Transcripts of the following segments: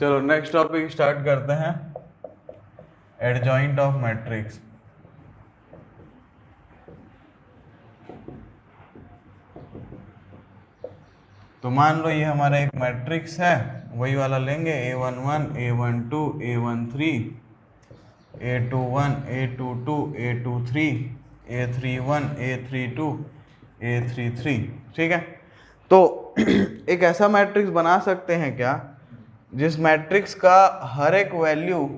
चलो next topic start करते हैं, एडजॉइंट ऑफ मैट्रिक्स। तो मान लो ये हमारा एक मैट्रिक्स है, वही वाला लेंगे, A11, A12, A13, A21, A22, A23, A31, A32, A33। ठीक है, तो एक ऐसा मैट्रिक्स बना सकते हैं क्या जिस मैट्रिक्स का हर एक वैल्यू,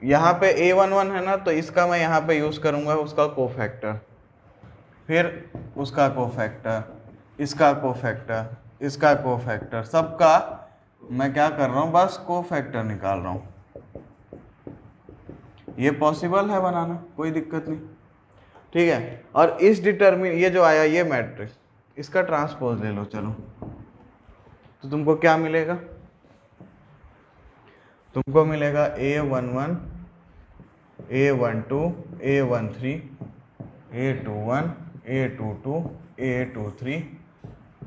यहाँ पे A11 है ना, तो इसका मैं यहाँ पे यूज करूंगा उसका कोफैक्टर, फिर उसका कोफैक्टर, इसका कोफैक्टर, इसका कोफैक्टर, सबका मैं क्या कर रहा हूँ, बस कोफैक्टर निकाल रहा हूँ। ये पॉसिबल है बनाना, कोई दिक्कत नहीं। ठीक है, और इस ये जो आया ये मैट्रिक्स, इसका ट्रांसपोज ले लो। चलो, तो तुमको क्या मिलेगा, तुमको मिलेगा A11, A12, A13, A21, A22, A23,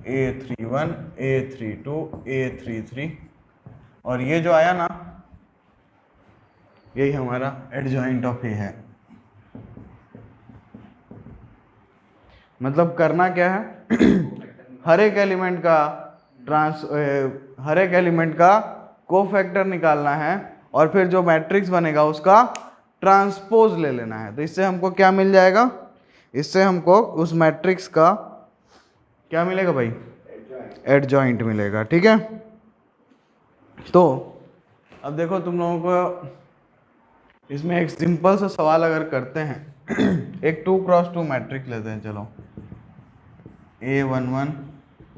A31, A32, A33, और ये जो आया ना, यही हमारा एडजॉइंट ऑफ ए है। मतलब करना क्या है हर एक एलिमेंट का कोफैक्टर निकालना है, और फिर जो मैट्रिक्स बनेगा उसका ट्रांसपोज ले लेना है। तो इससे हमको क्या मिल जाएगा, इससे हमको उस मैट्रिक्स का क्या मिलेगा भाई, एडजॉइंट मिलेगा। ठीक है, तो अब देखो तुम लोगों को इसमें एक सिंपल सा सवाल अगर करते हैं एक 2x2 मैट्रिक्स लेते हैं। चलो, A11,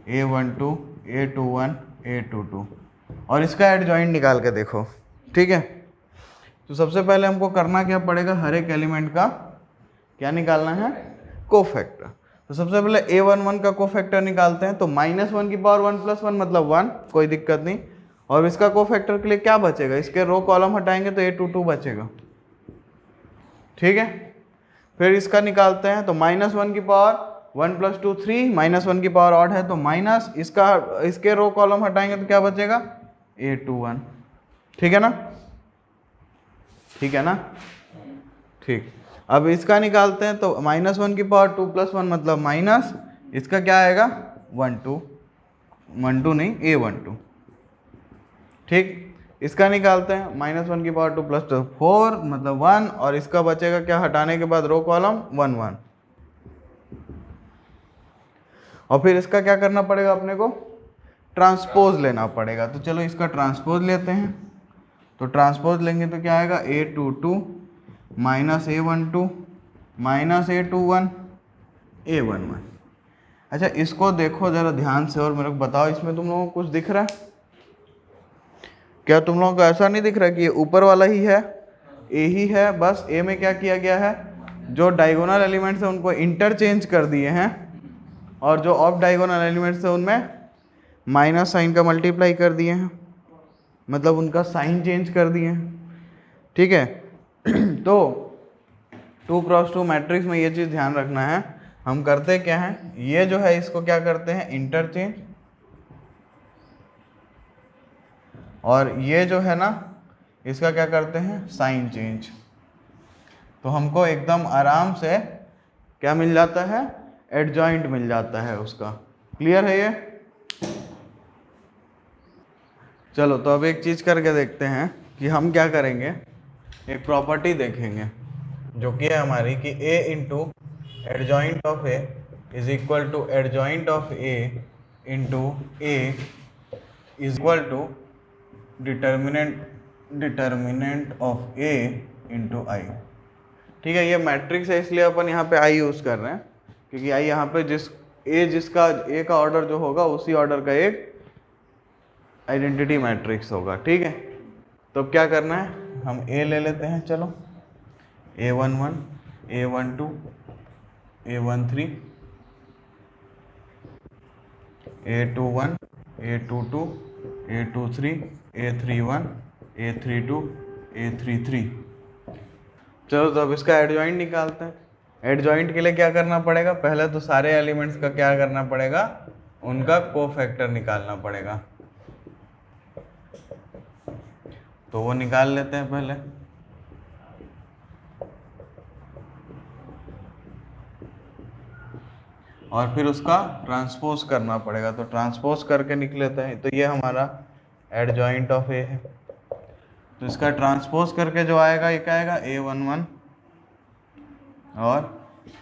A12, A21, A22, और इसका एडजॉइंट निकाल के देखो। ठीक है, तो सबसे पहले हमको करना क्या पड़ेगा, हर एक एलिमेंट का क्या निकालना है, कोफैक्टर। तो सबसे पहले A11 का कोफैक्टर निकालते हैं। तो -1 की पावर 1 + 1 मतलब 1, कोई दिक्कत नहीं। और इसका कोफैक्टर के लिए क्या बचेगा, इसके रो कॉलम हटाएंगे तो A22 बचेगा। ठीक है, फिर इसका निकालते हैं। तो -1 की पावर 1 + 2 3, -1 की पावर ऑड है तो माइनस, इसके रो कॉलम हटाएंगे तो क्या बचेगा, A21। ठीक है ना, ठीक है ना, ठीक। अब इसका निकालते हैं। तो -1 की पावर 2 + 1 मतलब माइनस, इसका क्या आएगा 1 2, 1 2 नहीं A12। ठीक, इसका निकालते हैं। -1 की पावर 2 + 2 4 मतलब 1, और इसका बचेगा क्या हटाने के बाद, रो कॉलम 1 1। और फिर इसका क्या करना पड़ेगा, अपने को ट्रांसपोज लेना पड़ेगा। तो चलो इसका ट्रांसपोज लेते हैं। तो ट्रांसपोज लेंगे तो क्या आएगा, A22 - A12 - A21 A11। अच्छा, इसको देखो जरा ध्यान से और मेरे को बताओ, इसमें तुम लोगों को कुछ दिख रहा है क्या? तुम लोगों को ऐसा नहीं दिख रहा कि ये ऊपर वाला ही है, ए ही है, बस ए में क्या किया गया है, जो डायगोनल एलिमेंट्स है उनको इंटरचेंज कर दिए हैं, और जो ऑफ डायगोनल एलिमेंट्स है उनमें माइनस साइन का मल्टीप्लाई कर दिए हैं, मतलब उनका साइन चेंज कर दिए हैं। ठीक है तो 2x2 मैट्रिक्स में ये चीज़ ध्यान रखना है। हम करते क्या हैं, ये जो है इसको क्या करते हैं, इंटरचेंज, और ये जो है ना इसका क्या करते हैं, साइन चेंज। तो हमको एकदम आराम से क्या मिल जाता है, एडजॉइंट मिल जाता है उसका। क्लियर है ये? चलो, तो अब एक चीज करके देखते हैं कि हम क्या करेंगे, एक प्रॉपर्टी देखेंगे जो कि है हमारी कि A into adjoint of A is equal to adjoint of A into A is equal to determinant of A into I। ठीक है, ये मैट्रिक्स है इसलिए अपन यहाँ पे I यूज कर रहे हैं, क्योंकि I यहाँ पे जिसका A का ऑर्डर जो होगा उसी ऑर्डर का एक आइडेंटिटी मैट्रिक्स होगा। ठीक है, तो क्या करना है, हम A ले लेते हैं। चलो, A11, A12, A13, A21, A22, A23, A31, A32, A33। चलो, तो अब इसका एडजॉइंट निकालते हैं। एडजॉइंट के लिए क्या करना पड़ेगा, पहले तो सारे एलिमेंट्स का क्या करना पड़ेगा, उनका कोफैक्टर निकालना पड़ेगा। तो वो निकाल लेते हैं पहले। और फिर उसका ट्रांसपोज करना पड़ेगा, तो ट्रांसपोज करके निकलेता है। तो ये हमारा एडजॉइंट ऑफ ए है। तो इसका ट्रांसपोज करके जो आएगा ये क्या आएगा, A11 और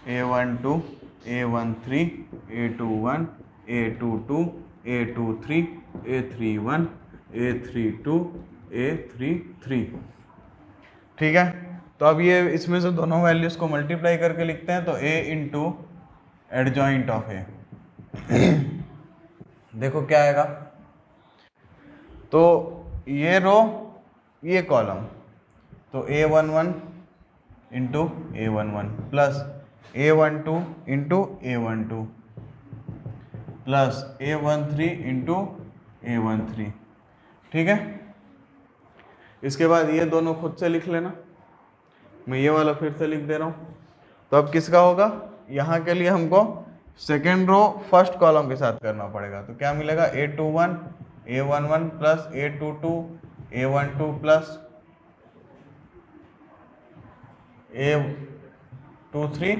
A12, A13, A21, A22, A23, A31, A32, A33। ठीक है। तो अब ये इसमें से दोनों वैल्यूज को मल्टीप्लाई करके लिखते हैं, तो A इंटू एडजॉइंट ऑफ ए। देखो क्या आएगा, तो ये रो ये कॉलम, तो A11 into A11 plus A12 into A12 plus A13 into A13। ठीक है। इसके बाद ये दोनों खुद से लिख लेना, मैं ये वाला फिर से लिख दे रहा हूँ। तो अब किसका होगा, यहाँ के लिए हमको सेकेंड रो फर्स्ट कॉलम के साथ करना पड़ेगा। तो क्या मिलेगा, A21 A11 plus A22 A12 plus A23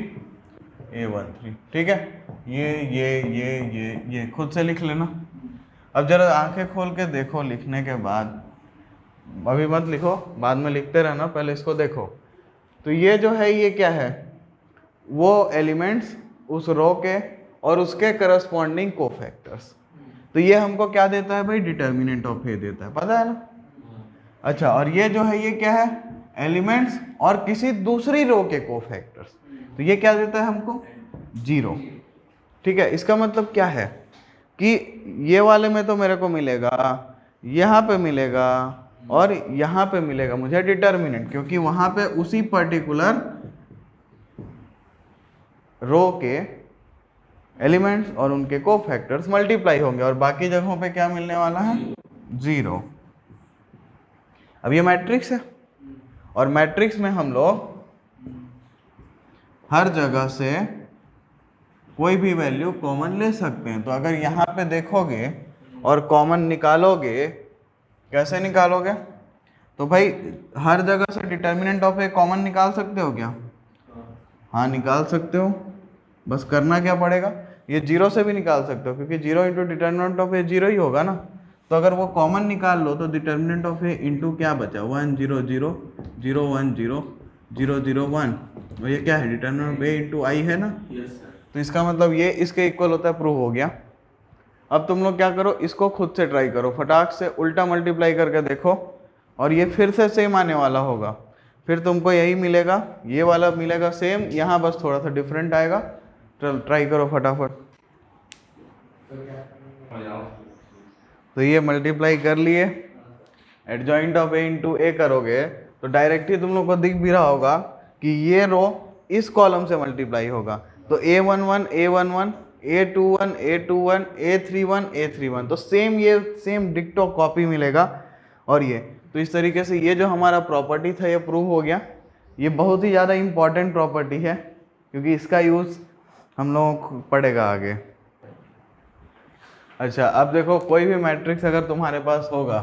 A13। ठीक है। ये खुद से लिख लेना। अब जरा आंखें खोल के देखो लिखने के बाद, अभी मत लिखो, बाद में लिखते रहना, पहले इसको देखो। तो ये जो है ये क्या है, वो एलिमेंट्स उस रो के और उसके करस्पॉन्डिंग कोफैक्टर्स। तो ये हमको क्या देता है भाई, डिटर्मिनेंट ऑफ ए देता है, पता है ना। अच्छा, और ये जो है ये क्या है, एलिमेंट्स और किसी दूसरी रो के कोफैक्टर्स। तो ये क्या देता है हमको, 0। ठीक है। इसका मतलब क्या है कि ये वाले में तो मेरे को मिलेगा, यहाँ पे मिलेगा और यहाँ पे मिलेगा मुझे डिटर्मिनेंट, क्योंकि वहाँ पे उसी पर्टिकुलर रो के एलिमेंट्स और उनके कोफैक्टर्स मल्टीप्लाई होंगे, और बाकी जगहों पे क्या मिलने वाला है, 0। अब ये मैट्रिक्स है, और मैट्रिक्स में हम लोग हर जगह से कोई भी वैल्यू कॉमन ले सकते हैं। तो अगर यहाँ पे देखोगे और कॉमन निकालोगे, कैसे निकालोगे, तो भाई हर जगह से डिटर्मिनेंट ऑफ ए कॉमन निकाल सकते हो क्या, हाँ निकाल सकते हो। बस करना क्या पड़ेगा, ये 0 से भी निकाल सकते हो, क्योंकि 0 इंटू डिटर्मिनेंट ऑफ ए 0 ही होगा ना। तो अगर वो कॉमन निकाल लो तो डिटर्मिनेंट ऑफ ए इंटू क्या बचा, 1 0 0 0 1 0 0 0 1, और ये क्या है, डिटर्मिनेंट ऑफ ए इंटू आई है ना। तो इसका मतलब ये इसके इक्वल होता है, प्रूव हो गया। अब तुम लोग क्या करो, इसको खुद से ट्राई करो, फटाक से उल्टा मल्टीप्लाई करके देखो, और ये फिर से सेम आने वाला होगा। फिर तुमको यही मिलेगा, ये वाला मिलेगा सेम, यहाँ बस थोड़ा सा डिफरेंट आएगा। चल ट्राई करो फटाफट। तो ये मल्टीप्लाई कर लिए, एडजॉइंट ऑफ ए इंटू ए करोगे तो डायरेक्ट ही तुम लोग को दिख भी रहा होगा कि ये रो इस कॉलम से मल्टीप्लाई होगा। तो A11 A11 A21 A21 A31 A31, तो सेम ये सेम डिक्टो कॉपी मिलेगा। और ये तो इस तरीके से ये जो हमारा प्रॉपर्टी था ये प्रूव हो गया। ये बहुत ही ज़्यादा इम्पॉर्टेंट प्रॉपर्टी है, क्योंकि इसका यूज़ हम लोगों को पड़ेगा आगे। अच्छा, अब देखो कोई भी मैट्रिक्स अगर तुम्हारे पास होगा,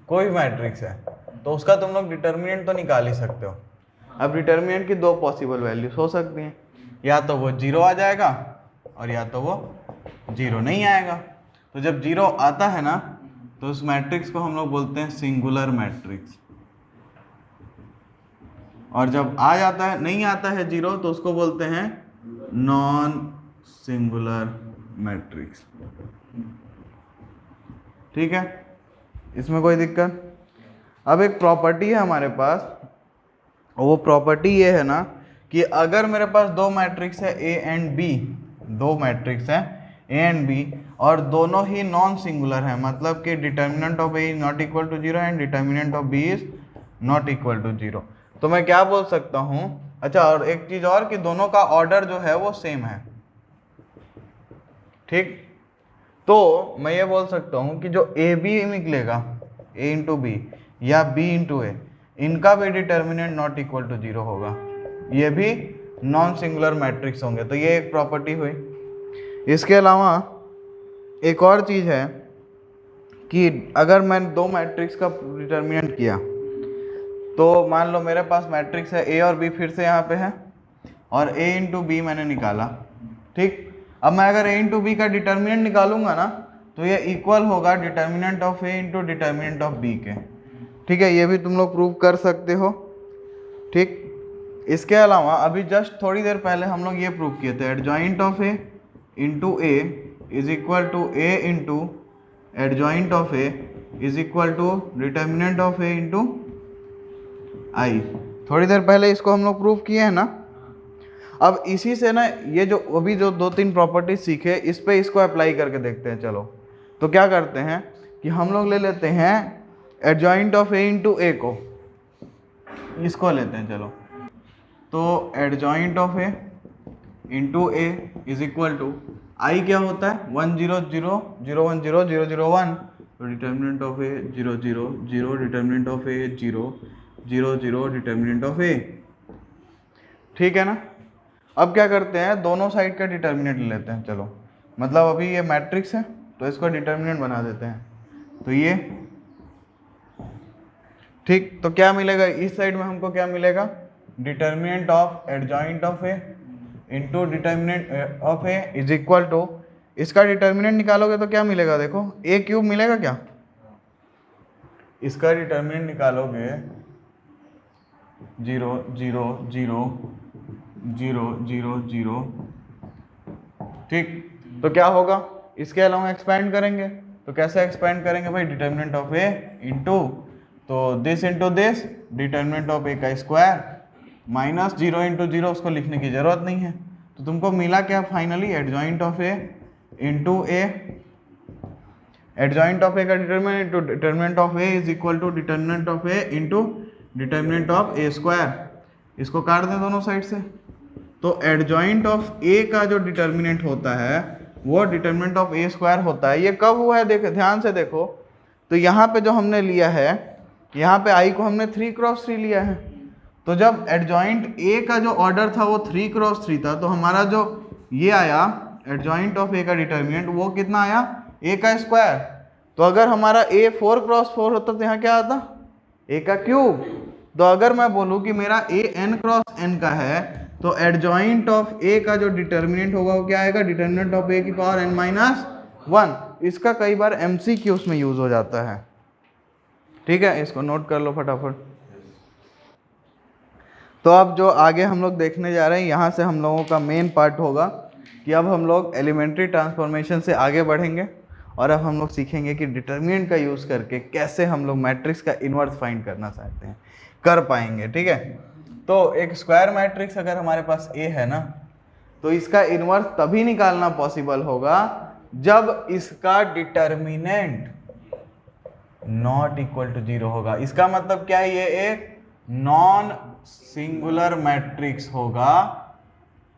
कोई मैट्रिक्स है, तो उसका तुम लोग डिटर्मिनेंट तो निकाल ही सकते हो। अब डिटर्मिनेंट की 2 पॉसिबल वैल्यूज हो सकती हैं, या तो वो 0 आ जाएगा और या तो वो 0 नहीं आएगा। तो जब 0 आता है ना, तो उस मैट्रिक्स को हम लोग बोलते हैं सिंगुलर मैट्रिक्स, और जब आ जाता है, नहीं आता है 0, तो उसको बोलते हैं नॉन सिंगुलर मैट्रिक्स। ठीक है, इसमें कोई दिक्कत। अब एक प्रॉपर्टी है हमारे पास, और वो प्रॉपर्टी ये है ना कि अगर मेरे पास 2 मैट्रिक्स है A एंड B, 2 मैट्रिक्स है A एंड B, और दोनों ही नॉन सिंगुलर है, मतलब कि determinant of A is not equal to 0 and determinant of B is not equal to 0, तो मैं क्या बोल सकता हूँ। अच्छा, और एक चीज़ और कि दोनों का ऑर्डर जो है वो सेम है। ठीक, तो मैं ये बोल सकता हूँ कि जो AB निकलेगा, A इंटू बी या B इंटू ए, इनका भी डिटर्मिनेंट नॉट इक्वल टू 0 होगा, ये भी नॉन सिंगुलर मैट्रिक्स होंगे। तो ये एक प्रॉपर्टी हुई। इसके अलावा एक और चीज़ है कि अगर मैं दो मैट्रिक्स का डिटर्मिनेंट किया तो मान लो मेरे पास मैट्रिक्स है ए और बी, फिर से यहाँ पे है, और ए इंटू बी मैंने निकाला, ठीक। अब मैं अगर ए इंटू बी का डिटर्मिनेंट निकालूंगा ना तो ये इक्वल होगा determinant of A into determinant of B के, ठीक है। ये भी तुम लोग प्रूव कर सकते हो, ठीक। इसके अलावा अभी जस्ट थोड़ी देर पहले हम लोग ये प्रूव किए थे, adjoint of A into A is equal to A into adjoint of A is equal to determinant of A into I. थोड़ी देर पहले इसको हम लोग प्रूव किए हैं ना। अब इसी से ना ये जो अभी जो दो तीन प्रॉपर्टीज सीखे, इस पे इसको अप्लाई करके देखते हैं। चलो तो क्या करते हैं कि हम लोग ले लेते हैं adjoint of A into A को, इसको लेते हैं। चलो तो adjoint of A into A is equal to I क्या होता है 1 0 0 0 1 0 0 0 1, तो determinant of A 0 0 0 determinant of A 0 0 0 determinant of A, ठीक है ना। अब क्या करते हैं, दोनों साइड का डिटर्मिनेंट ले लेते हैं। चलो मतलब अभी ये मैट्रिक्स है तो इसको डिटर्मिनेंट बना देते हैं, तो ये ठीक। तो क्या मिलेगा इस साइड में हमको, क्या मिलेगा, determinant of adjoint of A into determinant of A is equal to, इसका डिटर्मिनेंट निकालोगे तो क्या मिलेगा, देखो ए क्यूब मिलेगा क्या, इसका डिटर्मिनेंट निकालोगे 0 0 0 0 0 0, ठीक। तो क्या होगा, इसके अलावा एक्सपेंड करेंगे, तो कैसे एक्सपेंड करेंगे भाई, डिटर्मिनेंट ऑफ ए इंटू, तो this into this, determinant of A का स्क्वायर माइनस 0 इंटू 0, उसको लिखने की जरूरत नहीं है। तो तुमको मिला क्या finally, adjoint of A into A, adjoint of A का determinant into determinant of A is equal to determinant of A into determinant of A square. इसको काट दें दोनों साइड से, तो एडजॉइंट ऑफ ए का जो डिटर्मिनेंट होता है वो डिटर्मिनेंट ऑफ ए स्क्वायर होता है। ये कब हुआ है, देखो ध्यान से देखो, तो यहाँ पे जो हमने लिया है, यहाँ पे आई को हमने 3 क्रॉस 3 लिया है, तो जब एडजॉइंट ए का जो ऑर्डर था वो 3 क्रॉस 3 था, तो हमारा जो ये आया एडजॉइंट ऑफ ए का डिटर्मिनेंट वो कितना आया, ए का स्क्वायर। तो अगर हमारा ए 4 क्रॉस 4 होता तो यहाँ क्या आता, ए का क्यूब। तो अगर मैं बोलूँ कि मेरा ए एन क्रॉस एन का है, तो एडजॉइंट ऑफ ए का जो डिटर्मिनेंट होगा वो क्या आएगा, डिटर्मिनेंट ऑफ ए की पावर एन माइनस 1। इसका कई बार एमसीक्यूज में यूज हो जाता है, ठीक है, इसको नोट कर लो फटाफट। तो अब जो आगे हम लोग देखने जा रहे हैं, यहाँ से हम लोगों का मेन पार्ट होगा कि अब हम लोग एलिमेंट्री ट्रांसफॉर्मेशन से आगे बढ़ेंगे और अब हम लोग सीखेंगे कि डिटर्मिनेंट का यूज़ करके कैसे हम लोग मैट्रिक्स का इन्वर्स फाइंड करना चाहते हैं, कर पाएंगे, ठीक है। तो एक स्क्वायर मैट्रिक्स अगर हमारे पास ए है ना, तो इसका इन्वर्स तभी निकालना पॉसिबल होगा जब इसका डिटर्मिनेंट नॉट इक्वल टू 0 होगा। इसका मतलब क्या है, ये एक नॉन सिंगुलर मैट्रिक्स होगा,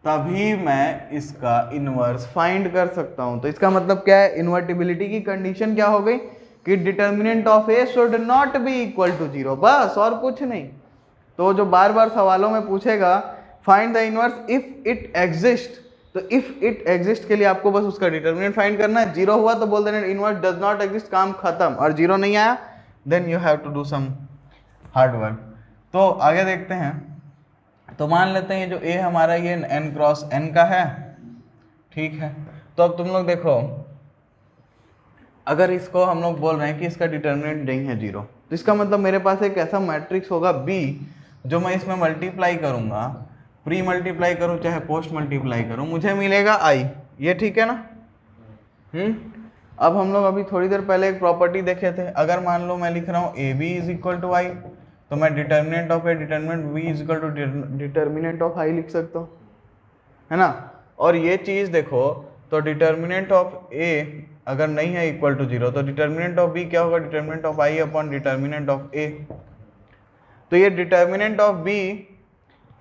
तभी मैं इसका इन्वर्स फाइंड कर सकता हूं। तो इसका मतलब क्या है, इन्वर्टिबिलिटी की कंडीशन क्या हो गई कि determinant of A should not be equal to 0, बस और कुछ नहीं। तो जो बार बार सवालों में पूछेगा find the inverse if it exist, तो इफ इट एग्जिस्ट के लिए आपको बस उसका डिटर्मिनेंट फाइंड करना है। 0 हुआ तो बोल देना इनवर्स डज नॉट एग्जिस्ट, काम खत्म। और 0 नहीं आया then you have to do some hard work. तो आगे देखते हैं। तो मान लेते हैं ये जो ए हमारा ये n क्रॉस n का है, ठीक है। तो अब तुम लोग देखो, अगर इसको हम लोग बोल रहे हैं कि इसका डिटर्मिनेंट नहीं है 0, तो इसका मतलब मेरे पास एक ऐसा मैट्रिक्स होगा B जो मैं इसमें मल्टीप्लाई करूंगा, प्री मल्टीप्लाई करूं चाहे पोस्ट मल्टीप्लाई करूं, मुझे मिलेगा I। ये ठीक है ना। अब हम लोग अभी थोड़ी देर पहले एक प्रॉपर्टी देखे थे, अगर मान लो मैं लिख रहा हूँ AB is equal to I, तो मैं determinant of A determinant B is equal to determinant of I लिख सकता हूँ, है ना। और ये चीज़ देखो, तो डिटर्मिनेंट ऑफ A अगर नहीं है इक्वल टू 0, तो डिटर्मिनेंट ऑफ B क्या होगा, determinant of I upon determinant of A। तो ये डिटर्मिनेंट ऑफ B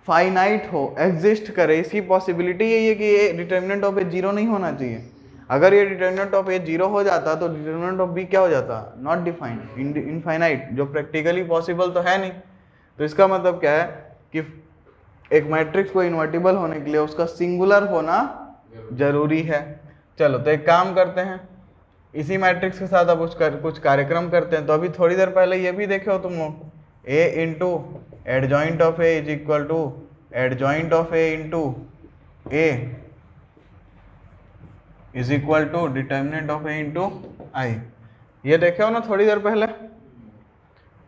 फाइनाइट हो, एग्जिस्ट करे, इसकी पॉसिबिलिटी यही है कि ये डिटर्मिनेंट ऑफ A 0 नहीं होना चाहिए। अगर ये डिटर्मिनेंट ऑफ A 0 हो जाता तो डिटर्मिनेंट ऑफ B क्या हो जाता, नॉट डिफाइंड, इनफाइनाइट, जो प्रैक्टिकली पॉसिबल तो है नहीं। तो इसका मतलब क्या है कि एक मैट्रिक्स को इन्वर्टिबल होने के लिए उसका सिंगुलर होना जरूरी है। चलो तो एक काम करते हैं, इसी मैट्रिक्स के साथ अब कुछ कार्यक्रम करते हैं। तो अभी थोड़ी देर पहले ये भी देखे हो तुम लोग, a into adjoint of A is equal to adjoint of A into A is equal to determinant of A into I. ये देखे हो ना थोड़ी देर पहले।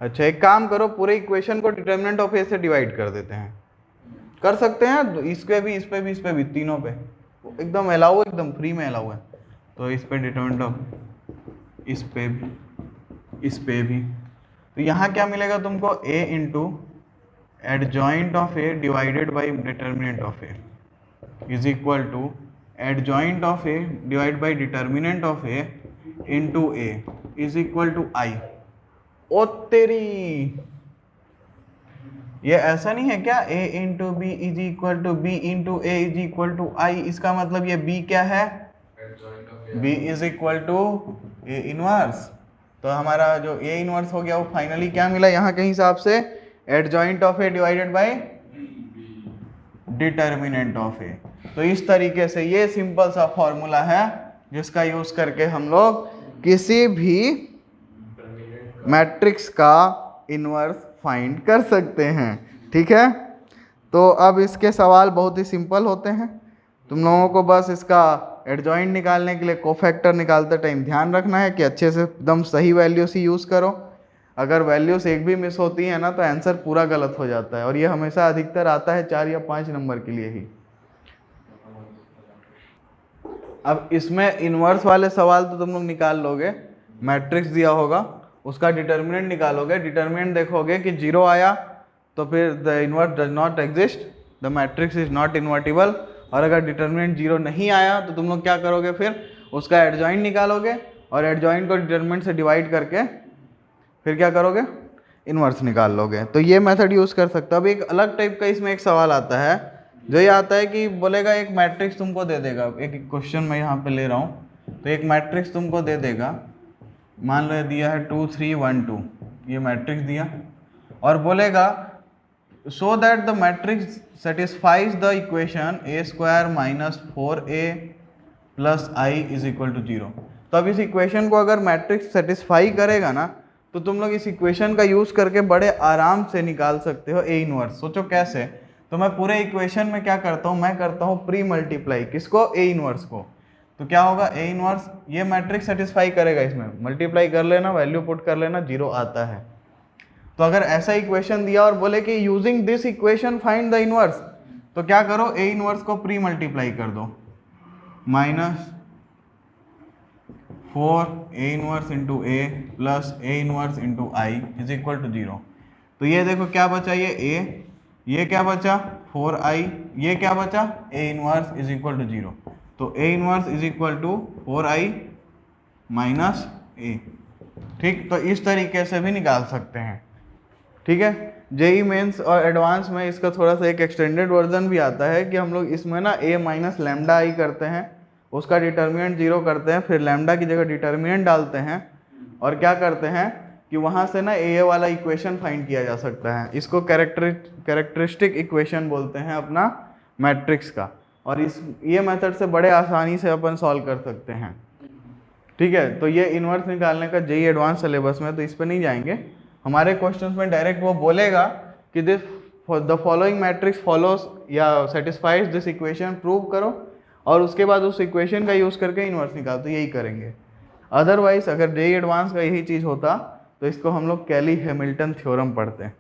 अच्छा एक काम करो, पूरे इक्वेशन को डिटर्मिनेंट ऑफ ए से डिवाइड कर देते हैं। कर सकते हैं, इस पे भी, इस पे भी, इस पे भी, तीनों पे एकदम अलाउ है, एकदम फ्री में अलाउ है। तो इस पे डिटर्मिनेंट ऑफ, इस पे भी, इस पे भी। तो यहाँ क्या मिलेगा तुमको, a into adjoint of A divided by determinant of A is equal to adjoint of A divide by determinant of A into A is equal to I. ओ तेरी, ये ऐसा नहीं है क्या, a into B is equal to B into A is equal to I. इसका मतलब ये b क्या है, b is equal to A inverse. तो हमारा जो a इनवर्स हो गया वो फाइनली क्या मिला यहाँ के हिसाब से, adjoint of A divided by determinant of A. तो इस तरीके से ये सिंपल सा फॉर्मूला है जिसका यूज करके हम लोग किसी भी मैट्रिक्स का इनवर्स फाइंड कर सकते हैं। ठीक है, तो अब इसके सवाल बहुत ही सिंपल होते हैं। तुम लोगों को बस इसका एडजॉइंट निकालने के लिए कोफैक्टर निकालते टाइम ध्यान रखना है कि अच्छे से एकदम सही वैल्यूज ही यूज़ करो। अगर वैल्यूज एक भी मिस होती है ना तो आंसर पूरा गलत हो जाता है, और ये हमेशा अधिकतर आता है 4 या 5 नंबर के लिए ही। अब इसमें इनवर्स वाले सवाल तो तुम लोग निकाल लोगे, मैट्रिक्स दिया होगा उसका डिटर्मिनेंट निकालोगे, डिटर्मिनेंट देखोगे कि 0 आया तो फिर the inverse does not exist, the matrix is not invertible. और अगर डिटर्मिनेंट 0 नहीं आया तो तुम लोग क्या करोगे, फिर उसका एडजॉइंट निकालोगे और एडजॉइंट को डिटर्मिनेंट से डिवाइड करके फिर क्या करोगे, इनवर्स निकाल लोगे। तो ये मेथड यूज़ कर सकते हो। अब एक अलग टाइप का इसमें एक सवाल आता है, जो ये आता है कि बोलेगा एक मैट्रिक्स तुमको दे देगा, एक क्वेश्चन मैं यहाँ पे ले रहा हूँ, तो एक मैट्रिक्स तुमको दे देगा, मान लो दिया है 2 3 1 2, ये मैट्रिक्स दिया, और बोलेगा so that the matrix satisfies the equation a square minus 4a plus I is equal to 0। तो अब इस इक्वेशन को अगर मैट्रिक्स सेटिस्फाई करेगा ना तो तुम लोग इस इक्वेशन का यूज़ करके बड़े आराम से निकाल सकते हो ए इनवर्स। सोचो कैसे, तो मैं पूरे इक्वेशन में क्या करता हूँ, मैं करता हूँ प्री मल्टीप्लाई, किसको, ए इनवर्स को। तो क्या होगा, ए इनवर्स ये मैट्रिक्स सेटिस्फाई करेगा, इसमें मल्टीप्लाई कर लेना, वैल्यू पुट कर लेना, 0 आता है। तो अगर ऐसा इक्वेशन दिया और बोले कि using this equation find the inverse, तो क्या करो, ए इनवर्स को प्री मल्टीप्लाई कर दो, minus 4 A inverse into A plus A inverse into I is equal to 0। तो ये देखो क्या बचा, ये ए, ये क्या बचा 4i, ये क्या बचा A inverse is equal to 0। तो A inverse is equal to 4i minus A. ठीक, तो इस तरीके से भी निकाल सकते हैं। ठीक है, जेई मेंस और एडवांस में इसका थोड़ा सा एक एक्सटेंडेड वर्जन भी आता है कि हम लोग इसमें ना a माइनस लैम्डा आई करते हैं, उसका डिटर्मिनेंट 0 करते हैं, फिर लैम्डा की जगह डिटर्मिनेंट डालते हैं और क्या करते हैं कि वहाँ से ना ए वाला इक्वेशन फाइंड किया जा सकता है। इसको कैरेक्टरिस्टिक इक्वेशन बोलते हैं अपना मैट्रिक्स का, और ये मेथड से बड़े आसानी से अपन सॉल्व कर सकते हैं। ठीक है, तो ये इन्वर्स निकालने का जेई एडवांस सिलेबस में, तो इस पर नहीं जाएंगे। हमारे क्वेश्चंस में डायरेक्ट वो बोलेगा कि this the following matrix follows या सेटिस्फाइज दिस इक्वेशन, प्रूव करो, और उसके बाद उस इक्वेशन का यूज़ करके इन्वर्स निकाल, तो यही करेंगे। अदरवाइज अगर जेई एडवांस का यही चीज़ होता तो इसको हम लोग कैली हैमिल्टन थ्योरम पढ़ते हैं।